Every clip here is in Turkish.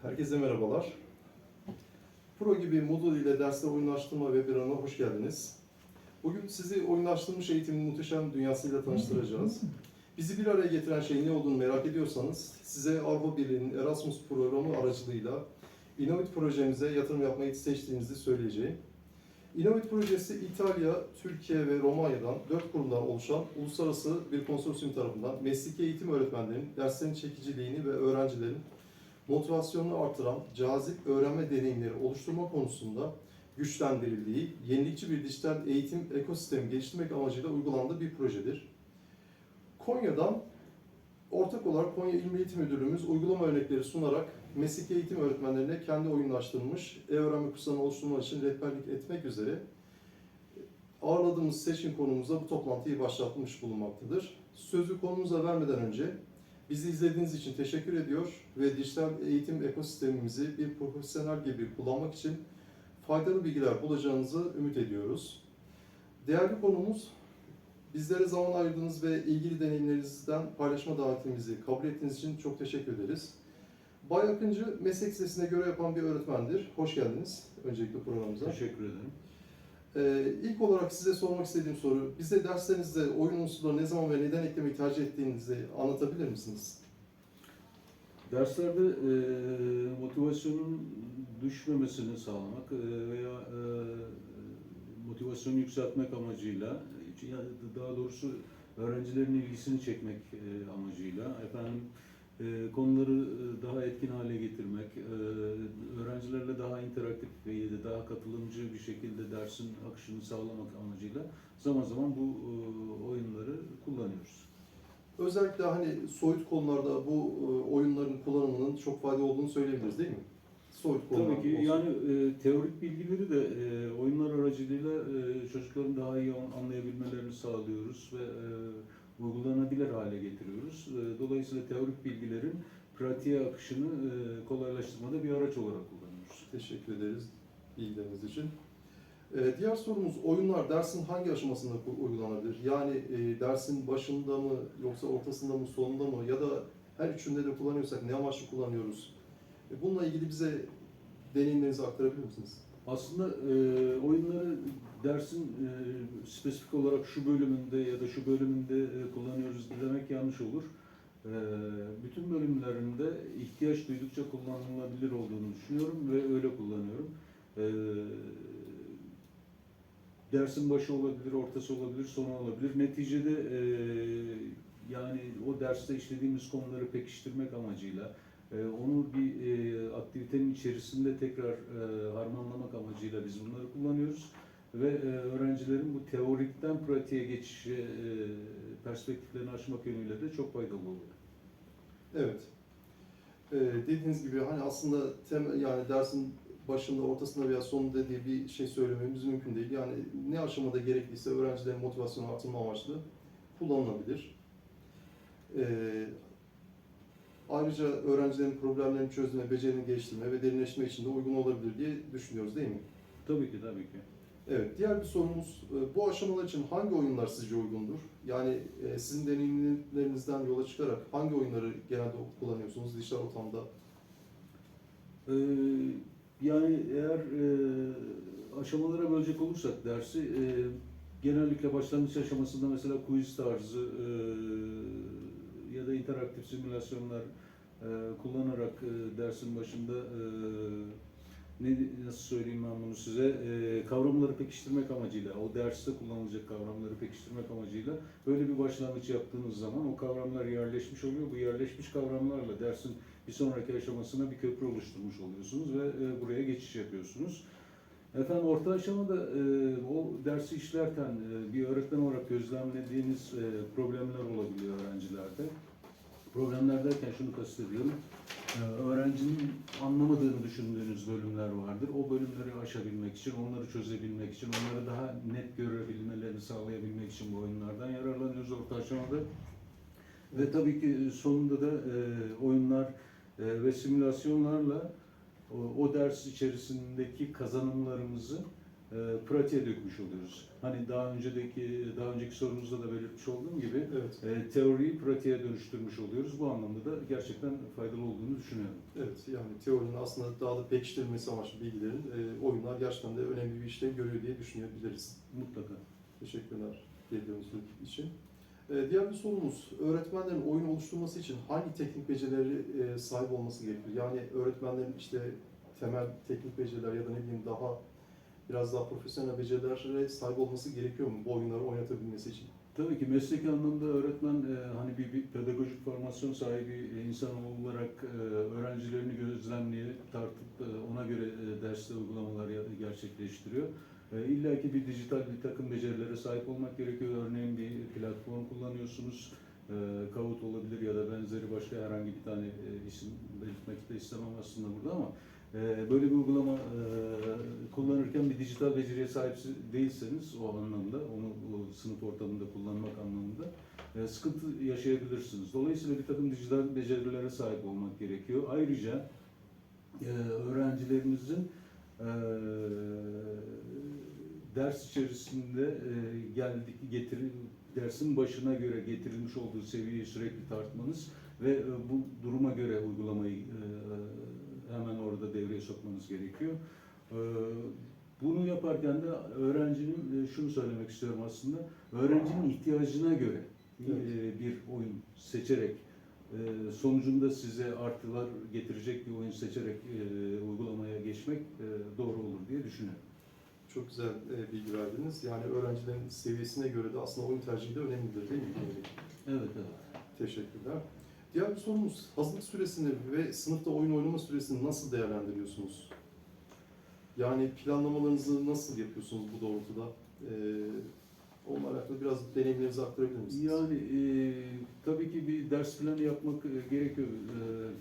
Herkese merhabalar. Pro gibi modul ile derste oyunlaştırma webinarına hoş geldiniz. Bugün sizi oyunlaştırmış eğitimin muhteşem dünyasıyla tanıştıracağız. Bizi bir araya getiren şeyin ne olduğunu merak ediyorsanız size Avrupa Birliği'nin Erasmus programı aracılığıyla Innovit projemize yatırım yapmayı seçtiğinizi söyleyeceğim. Innovit projesi İtalya, Türkiye ve Romanya'dan 4 kurumdan oluşan uluslararası bir konsorsiyum tarafından mesleki eğitim öğretmenlerinin derslerin çekiciliğini ve öğrencilerin motivasyonunu artıran cazip öğrenme deneyimleri oluşturma konusunda güçlendirildiği, yenilikçi bir dijital eğitim ekosistemi geliştirmek amacıyla uygulandığı bir projedir. Konya'dan ortak olarak Konya İl Milli Eğitim Müdürlüğümüz uygulama örnekleri sunarak mesleki eğitim öğretmenlerine kendi oyunlaştırılmış e-öğrenme kurslarını oluşturmak için rehberlik etmek üzere ağırladığımız seçim konumuzda bu toplantıyı başlatmış bulunmaktadır. Sözü konumuza vermeden önce bizi izlediğiniz için teşekkür ediyor ve dijital eğitim ekosistemimizi bir profesyonel gibi kullanmak için faydalı bilgiler bulacağınızı ümit ediyoruz. Değerli konumuz, bizlere zaman ayırdığınız ve ilgili deneyimlerinizden paylaşma davetimizi kabul ettiğiniz için çok teşekkür ederiz. Bay Akıncı meslek lisesine göre yapan bir öğretmendir. Hoş geldiniz öncelikle programımıza. Teşekkür ederim. İlk olarak size sormak istediğim soru, bize derslerinizde oyun unsurları ne zaman ve neden eklemeyi tercih ettiğinizi anlatabilir misiniz? Derslerde motivasyonun düşmemesini sağlamak veya motivasyonu yükseltmek amacıyla, daha doğrusu öğrencilerin ilgisini çekmek amacıyla, konuları daha etkin hale getirmek, öğrencilerle daha interaktif ve daha katılımcı bir şekilde dersin akışını sağlamak amacıyla zaman zaman bu oyunları kullanıyoruz. Özellikle hani soyut konularda bu oyunların kullanımının çok faydalı olduğunu söyleyebiliriz değil mi? Soyut konular. Tabii ki yani teorik bilgileri de oyunlar aracılığıyla çocukların daha iyi anlayabilmelerini sağlıyoruz ve uygulanabilir hale getiriyoruz. Dolayısıyla teorik bilgilerin pratiğe akışını kolaylaştırmada bir araç olarak kullanıyoruz. Teşekkür ederiz bilgileriniz için. Diğer sorumuz, oyunlar dersin hangi aşamasında uygulanabilir? Yani dersin başında mı, yoksa ortasında mı, sonunda mı, ya da her üçünde de kullanıyorsak ne amaçlı kullanıyoruz? Bununla ilgili bize deneyimlerinizi aktarabilir misiniz? Aslında oyunları dersin spesifik olarak şu bölümünde ya da şu bölümünde kullanıyoruz demek yanlış olur. Bütün bölümlerinde ihtiyaç duydukça kullanılabilir olduğunu düşünüyorum ve öyle kullanıyorum. Dersin başı olabilir, ortası olabilir, sonu olabilir. Neticede yani o derste işlediğimiz konuları pekiştirmek amacıyla, onu bir aktivitenin içerisinde tekrar harmanlamak amacıyla biz bunları kullanıyoruz. Ve öğrencilerin bu teorikten pratiğe geçiş perspektiflerini aşmak yönüyle de çok faydalı oluyor. Evet. Dediğiniz gibi hani aslında yani dersin başında, ortasında veya sonunda diye bir şey söylememiz mümkün değil. Yani ne aşamada gerekliyse öğrencilerin motivasyonu artırma amaçlı kullanılabilir. Ayrıca öğrencilerin problemlerini çözme, becerilerini geliştirme ve derinleşme için de uygun olabilir diye düşünüyoruz değil mi? Tabii ki, tabii ki. Evet, diğer bir sorumuz, bu aşamalar için hangi oyunlar sizce uygundur? Yani sizin deneyimlerinizden yola çıkarak hangi oyunları genelde kullanıyorsunuz dijital ortamda? Yani eğer aşamalara bölecek olursak dersi, genellikle başlangıç aşamasında mesela quiz tarzı ya da interaktif simülasyonlar kullanarak dersin başında nasıl söyleyeyim ben bunu size, kavramları pekiştirmek amacıyla, o derste kullanılacak kavramları pekiştirmek amacıyla böyle bir başlangıç yaptığınız zaman o kavramlar yerleşmiş oluyor. Bu yerleşmiş kavramlarla dersin bir sonraki aşamasına bir köprü oluşturmuş oluyorsunuz ve buraya geçiş yapıyorsunuz. Orta aşamada o dersi işlerken bir öğretmen olarak gözlemlediğiniz problemler olabiliyor öğrencilerde. Problemler derken şunu kastediyorum. Öğrencinin anlamadığını düşündüğünüz bölümler vardır. O bölümleri aşabilmek için, onları çözebilmek için, onları daha net görebilmelerini sağlayabilmek için bu oyunlardan yararlanıyoruz orta aşamada. Ve tabii ki sonunda da oyunlar ve simülasyonlarla o ders içerisindeki kazanımlarımızı pratiğe dökmüş oluyoruz. Hani daha önceki sorunuzda da belirtmiş olduğum gibi Evet. teoriyi pratiğe dönüştürmüş oluyoruz. Bu anlamda da gerçekten faydalı olduğunu düşünüyorum. Evet, yani teorinin aslında daha da pekiştirilmesi amaçlı bilgilerin oyunlar gerçekten de önemli bir işlev görüyor diye düşünebiliriz. Mutlaka. Teşekkürler bildiğiniz için. Diğer bir sorumuz, öğretmenlerin oyun oluşturması için hangi teknik becerileri sahip olması gerekiyor? Yani öğretmenlerin işte temel teknik beceriler ya da ne bileyim biraz daha profesyonel becerilere sahip olması gerekiyor mu bu oyunları oynatabilmesi için? Tabii ki mesleki anlamda öğretmen hani bir pedagojik formasyon sahibi insan olarak öğrencilerini gözlemleyip tartıp ona göre derste uygulamalar gerçekleştiriyor. İlla ki bir dijital bir takım becerilere sahip olmak gerekiyor. Örneğin bir platform kullanıyorsunuz. Kahoot olabilir ya da benzeri başka herhangi bir tane isim belirtmek de istemem aslında burada ama böyle bir uygulama kullanırken bir dijital beceriye sahip değilseniz o anlamda, onu o sınıf ortamında kullanmak anlamında sıkıntı yaşayabilirsiniz. Dolayısıyla bir takım dijital becerilere sahip olmak gerekiyor. Ayrıca öğrencilerimizin ders içerisinde dersin başına göre getirilmiş olduğu seviyeyi sürekli tartmanız ve bu duruma göre uygulamayı hemen orada devreye sokmanız gerekiyor. Bunu yaparken de öğrencinin, şunu söylemek istiyorum aslında, öğrencinin ihtiyacına göre bir oyun seçerek, sonucunda size artılar getirecek bir oyun seçerek uygulamaya geçmek doğru olur diye düşünüyorum. Çok güzel bilgi verdiniz. Yani öğrencilerin seviyesine göre de aslında oyun tercihi de önemlidir değil mi? Evet. Teşekkürler. Diğer bir sorumuz, hazırlık süresini ve sınıfta oyun oynama süresini nasıl değerlendiriyorsunuz? Yani planlamalarınızı nasıl yapıyorsunuz bu doğrultuda? Onunla alakalı biraz deneyimlerinizi aktarabilir misiniz? Yani tabii ki bir ders planı yapmak gerekiyor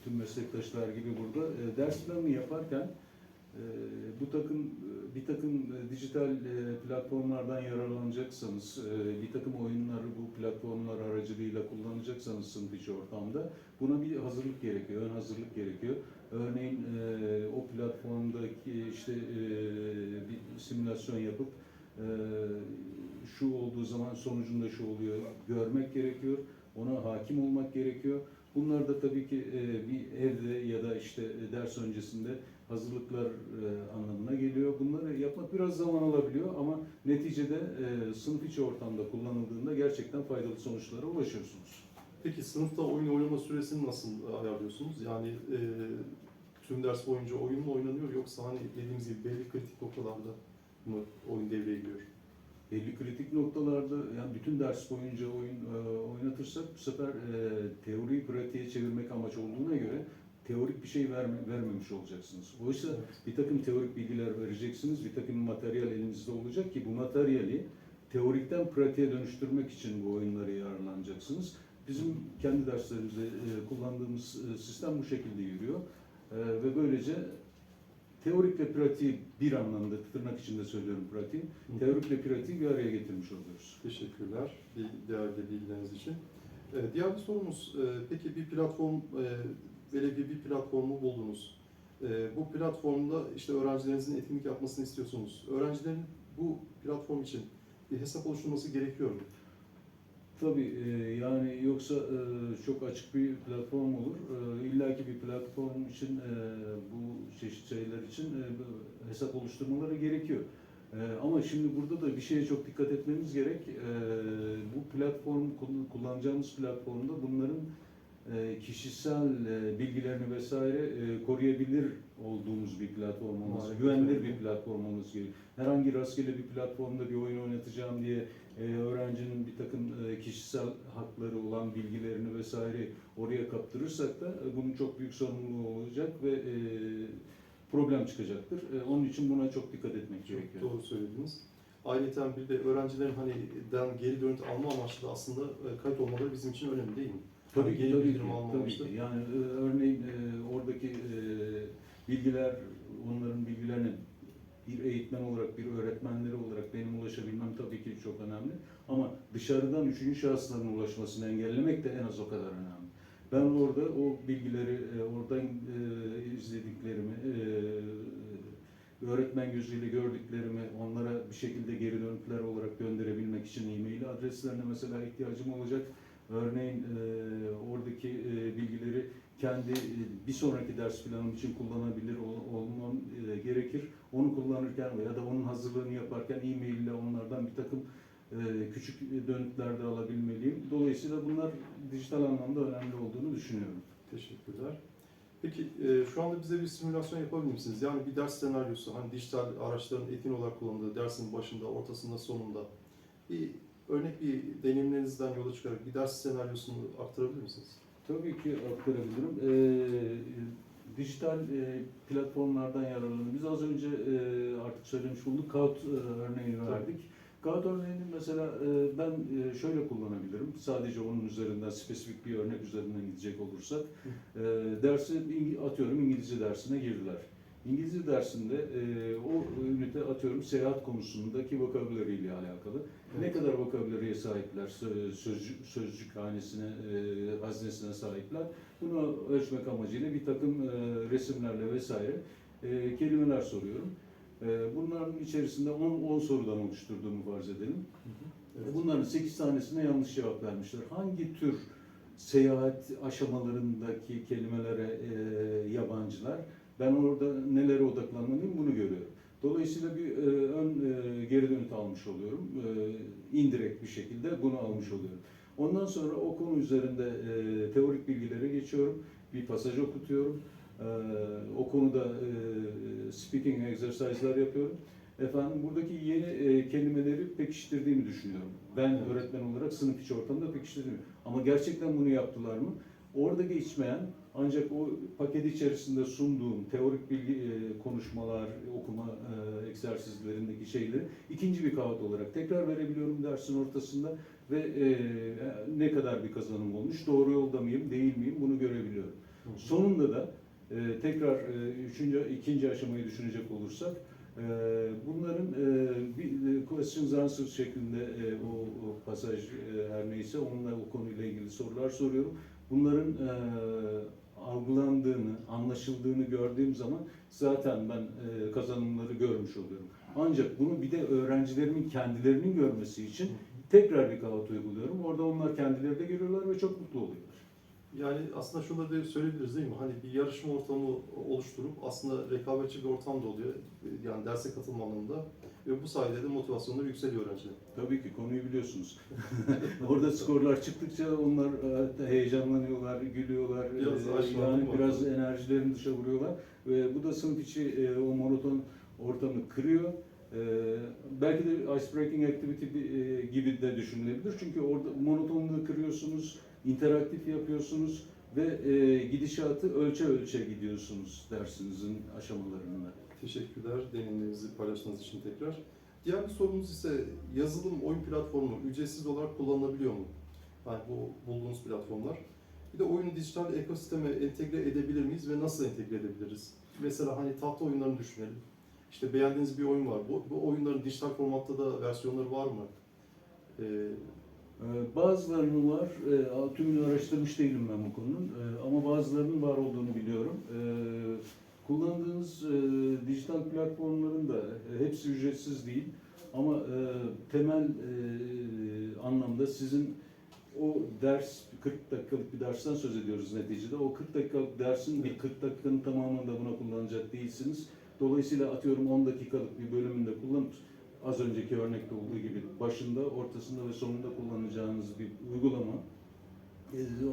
tüm meslektaşlar gibi burada. Ders planı yaparken bir takım dijital platformlardan yararlanacaksanız, bir takım oyunları bu platformlar aracılığıyla kullanacaksanız sınıf içi ortamda buna bir hazırlık gerekiyor, ön hazırlık gerekiyor. Örneğin o platformdaki işte bir simülasyon yapıp şu olduğu zaman sonucunda şu oluyor görmek gerekiyor, ona hakim olmak gerekiyor. Bunlar da tabii ki bir evde ya da işte ders öncesinde hazırlıklar anlamına geliyor. Bunları yapmak biraz zaman alabiliyor ama neticede sınıf içi ortamda kullanıldığında gerçekten faydalı sonuçlara ulaşıyorsunuz. Peki sınıfta oyun oynama süresini nasıl ayarlıyorsunuz? Yani tüm ders boyunca oyun mu oynanıyor yoksa hani dediğimiz gibi belli kritik noktalarda mı oyun devreye giriyor? Belli kritik noktalarda yani bütün ders boyunca oynatırsak bu sefer teoriyi pratiğe çevirmek amaç olduğuna göre teorik bir şey vermemiş olacaksınız. Oysa bir takım teorik bilgiler vereceksiniz, bir takım materyal elinizde olacak ki bu materyali teorikten pratiğe dönüştürmek için bu oyunları yararlanacaksınız. Bizim kendi derslerimizde kullandığımız sistem bu şekilde yürüyor ve böylece teorikle pratiği bir anlamda, tırnak içinde söylüyorum pratiği, teorikle pratiği bir araya getirmiş oluyoruz. Teşekkürler değerli bilgileriniz için. Diğer bir sorumuz, peki bir bir platformu buldunuz. Bu platformda işte öğrencilerinizin etkinlik yapmasını istiyorsunuz. Öğrencilerin bu platform için bir hesap oluşturması gerekiyor mu? Tabii yani yoksa çok açık bir platform olur. İlla ki bir platform için bu çeşit şeyler için hesap oluşturmaları gerekiyor. Ama şimdi burada da bir şeye çok dikkat etmemiz gerek. Bu kullanacağımız platformda bunların kişisel bilgilerini vesaire koruyabilir olduğumuz bir platform olması, güvenilir bir platform olması gerekiyor. Herhangi rastgele bir platformda bir oyun oynatacağım diye öğrencinin bir takım kişisel hakları olan bilgilerini vesaire oraya kaptırırsak da bunun çok büyük sorumluluğu olacak ve problem çıkacaktır. Onun için buna çok dikkat etmek gerekiyor. Çok doğru söylediniz. Ayrıca bir de öğrencilerin hani geri dönüt alma amaçlı da aslında kayıt olmaları bizim için önemli değil mi? Tabii ki, Tabii ki. Yani örneğin oradaki bilgiler, onların bilgilerine bir eğitmen olarak, bir öğretmenleri olarak benim ulaşabilmem tabii ki çok önemli. Ama dışarıdan üçüncü şahısların ulaşmasını engellemek de en az o kadar önemli. Ben orada o bilgileri, oradan izlediklerimi, öğretmen gözüyle gördüklerimi onlara bir şekilde geri dönütler olarak gönderebilmek için e-mail adreslerine mesela ihtiyacım olacak. Örneğin oradaki bilgileri kendi bir sonraki ders planım için kullanabilir olmam gerekir. Onu kullanırken veya da onun hazırlığını yaparken e-mail ile onlardan bir takım küçük dönütler de alabilmeliyim. Dolayısıyla bunlar dijital anlamda önemli olduğunu düşünüyorum. Teşekkürler. Peki şu anda bize bir simülasyon yapabilir misiniz? Yani bir ders senaryosu, hani dijital araçların etkin olarak kullanıldığı dersin başında, ortasında, sonunda bir örnek bir deneyimlerinizden yola çıkarak bir ders senaryosunu aktarabilir misiniz? Tabii ki aktarabilirim. Dijital platformlardan yararlanıyoruz. Biz az önce artık söylemiş bulduk, Kağıt örneğini verdik. Kağıt örneğini mesela ben şöyle kullanabilirim. Sadece onun üzerinden, spesifik bir örnek üzerinden gidecek olursak. Dersi atıyorum İngilizce dersine girdiler. İngilizce dersinde o ünite atıyorum seyahat konusundaki vocabulary ile alakalı. Evet. Ne kadar vocabulary'e sahipler, sözcük haznesine sahipler. Bunu ölçmek amacıyla bir takım resimlerle vesaire kelimeler soruyorum. Bunların içerisinde 10 sorudan oluşturduğumu farz edelim. Evet. Bunların 8 tanesine yanlış cevap vermişler. Hangi tür seyahat aşamalarındaki kelimelere yabancılar? Ben orada nelere odaklanmalıyım bunu görüyorum. Dolayısıyla bir geri dönüt almış oluyorum. İndirekt bir şekilde bunu almış oluyorum. Ondan sonra o konu üzerinde teorik bilgilere geçiyorum. Bir pasaj okutuyorum. O konuda speaking exercise'lar yapıyorum. Efendim buradaki yeni kelimeleri pekiştirdiğimi düşünüyorum. Ben öğretmen olarak sınıf içi ortamda pekiştirdim. Ama gerçekten bunu yaptılar mı? Orada geçmeyen ancak o paket içerisinde sunduğum teorik bilgi konuşmalar, okuma egzersizlerindeki şeyleri ikinci bir kağıt olarak tekrar verebiliyorum dersin ortasında ve ne kadar bir kazanım olmuş, doğru yolda mıyım, değil miyim bunu görebiliyorum. Sonunda da tekrar ikinci aşamayı düşünecek olursak bunların bir questions answers şeklinde o pasaj her neyse onunla o konuyla ilgili sorular soruyorum. Bunların algılandığını, anlaşıldığını gördüğüm zaman zaten ben kazanımları görmüş oluyorum. Ancak bunu bir de öğrencilerimin kendilerinin görmesi için tekrar bir kağıt uyguluyorum. Orada onlar kendileri de görüyorlar ve çok mutlu oluyorlar. Yani aslında şunu da söyleyebiliriz değil mi? Hani bir yarışma ortamı oluşturup aslında rekabetçi bir ortam da oluyor. Yani derse katılma anlamında. Ve bu sayede de motivasyonları yükseliyor öğrenciler. Tabii ki konuyu biliyorsunuz. Orada skorlar çıktıkça onlar heyecanlanıyorlar, gülüyorlar. Yani biraz enerjilerini dışa vuruyorlar. Ve bu da sınıf içi o monoton ortamı kırıyor. Belki de icebreaking activity gibi de düşünülebilir. Çünkü orada monotonluğu kırıyorsunuz, interaktif yapıyorsunuz ve gidişatı ölçe ölçe gidiyorsunuz dersinizin aşamalarında. Teşekkürler deneyimlerinizi paylaştığınız için tekrar. Diğer bir sorumuz ise yazılım oyun platformu ücretsiz olarak kullanılabiliyor mu? Yani bu bulduğunuz platformlar. Bir de oyunu dijital ekosisteme entegre edebilir miyiz ve nasıl entegre edebiliriz? Mesela hani tahta oyunlarını düşünelim. İşte beğendiğiniz bir oyun var. Bu oyunların dijital formatta da versiyonları var mı? Bazılarının var, tümünü araştırmış değilim ben bu konunun ama bazılarının var olduğunu biliyorum. Kullandığınız dijital platformların da hepsi ücretsiz değil ama temel anlamda sizin o ders 40 dakikalık bir dersten söz ediyoruz neticede. O 40 dakikalık dersin bir 40 dakikanın tamamını da buna kullanacak değilsiniz. Dolayısıyla atıyorum 10 dakikalık bir bölümünde kullanıp az önceki örnekte olduğu gibi başında, ortasında ve sonunda kullanacağınız bir uygulama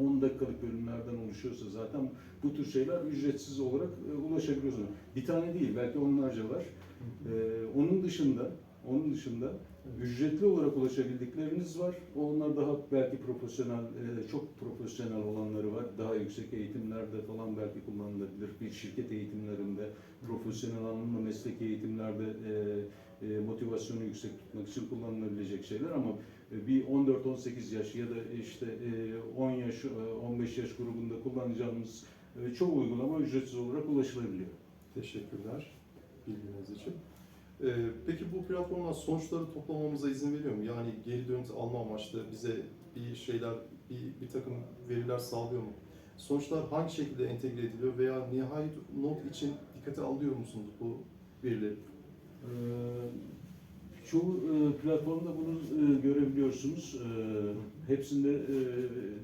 10 dakikalık bölümlerden oluşuyorsa zaten bu tür şeyler ücretsiz olarak ulaşabiliyorsunuz. Bir tane değil, belki onlarca var. Onun dışında ücretli olarak ulaşabildikleriniz var. Onlar daha belki profesyonel, çok profesyonel olanları var. Daha yüksek eğitimlerde falan belki kullanılabilir. Bir şirket eğitimlerinde, profesyonel anlamda mesleki eğitimlerde motivasyonu yüksek tutmak için kullanılabilecek şeyler ama bir 14-18 yaş ya da işte 10 yaş, 15 yaş grubunda kullanacağımız çoğu uygulama ücretsiz olarak ulaşılabiliyor. Teşekkürler bilginiz için. Peki bu platformlar sonuçları toplamamıza izin veriyor mu? Yani geri dönüş alma amaçlı bize bir şeyler, bir takım veriler sağlıyor mu? Sonuçlar hangi şekilde entegre ediliyor veya nihai not için dikkate alıyor musunuz bu verileri? Çoğu platformda bunu görebiliyorsunuz. Hepsinde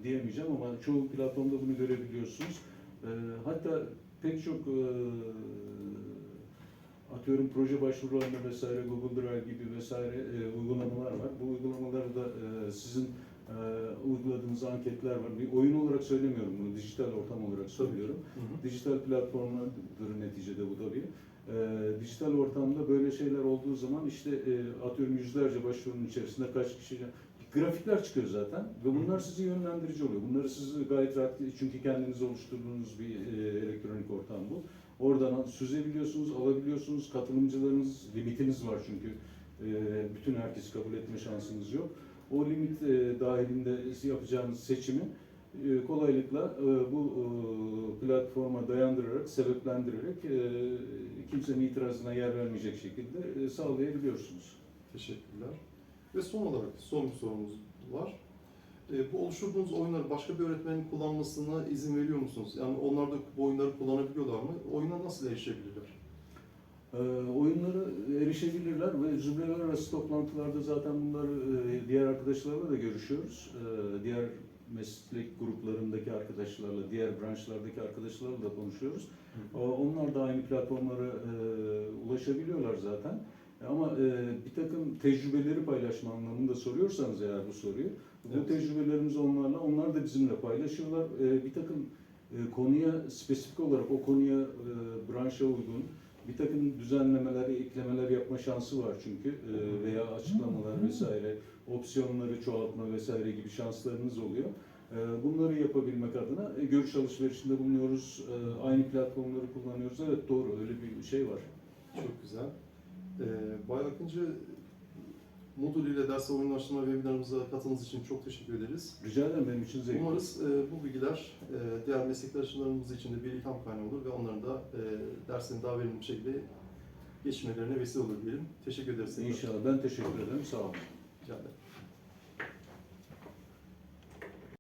diyemeyeceğim ama çoğu platformda bunu görebiliyorsunuz. Hatta pek çok atıyorum proje başvurularında vesaire Google Drive gibi vesaire uygulamalar var. Bu uygulamaları da sizin uyguladığınız anketler var. Bir oyun olarak söylemiyorum bunu, dijital ortam olarak söylüyorum. Dijital platformlardır neticede bu tabii. Dijital ortamda böyle şeyler olduğu zaman işte atıyorum yüzlerce başvurunun içerisinde kaç kişi grafikler çıkıyor zaten ve bunlar sizi yönlendirici oluyor. Bunları siz gayet rahat çünkü kendiniz oluşturduğunuz bir elektronik ortam bu. Oradan süzebiliyorsunuz, alabiliyorsunuz. Katılımcılarınız, limitiniz var çünkü bütün herkesi kabul etme şansınız yok. O limit dahilinde yapacağınız seçimi kolaylıkla bu platforma dayandırarak, sebeplendirerek kimsenin itirazına yer vermeyecek şekilde sağlayabiliyorsunuz. Teşekkürler. Ve son olarak son bir sorumuz var. Bu oluşturduğunuz oyunları başka bir öğretmenin kullanmasına izin veriyor musunuz? Yani onlar da bu oyunları kullanabiliyorlar mı? Oyuna nasıl erişebilirler? Oyunları erişebilirler ve zümreler arası toplantılarda zaten bunları diğer arkadaşlarla da görüşüyoruz. Diğer meslek gruplarındaki arkadaşlarla, diğer branşlardaki arkadaşlarla da konuşuyoruz. Onlar da aynı platformlara ulaşabiliyorlar zaten. Ama bir takım tecrübeleri paylaşma anlamında soruyorsanız eğer bu soruyu, bu tecrübelerimiz onlarla, onlar da bizimle paylaşıyorlar. Bir takım konuya spesifik olarak o konuya branşa uygun bir takım düzenlemeler, eklemeler yapma şansı var çünkü veya açıklamalar vesaire, opsiyonları çoğaltma vesaire gibi şanslarınız oluyor. Bunları yapabilmek adına görüş alışverişinde bulunuyoruz, aynı platformları kullanıyoruz. Evet doğru, öyle bir şey var. Çok güzel. Bay Akıncı, Moodle ile ders oyunlaştırma webinarımıza katıldığınız için çok teşekkür ederiz. Rica ederim, benim için zevkli. Umarız bu bilgiler diğer meslektaşlarımız için de bir ilham kaynağı olur ve onların da derslerini daha verimli bir şekilde geçmelerine vesile olur diyelim. Teşekkür ederiz. İnşallah. Ben teşekkür ederim. Sağ olun. Rica ederim.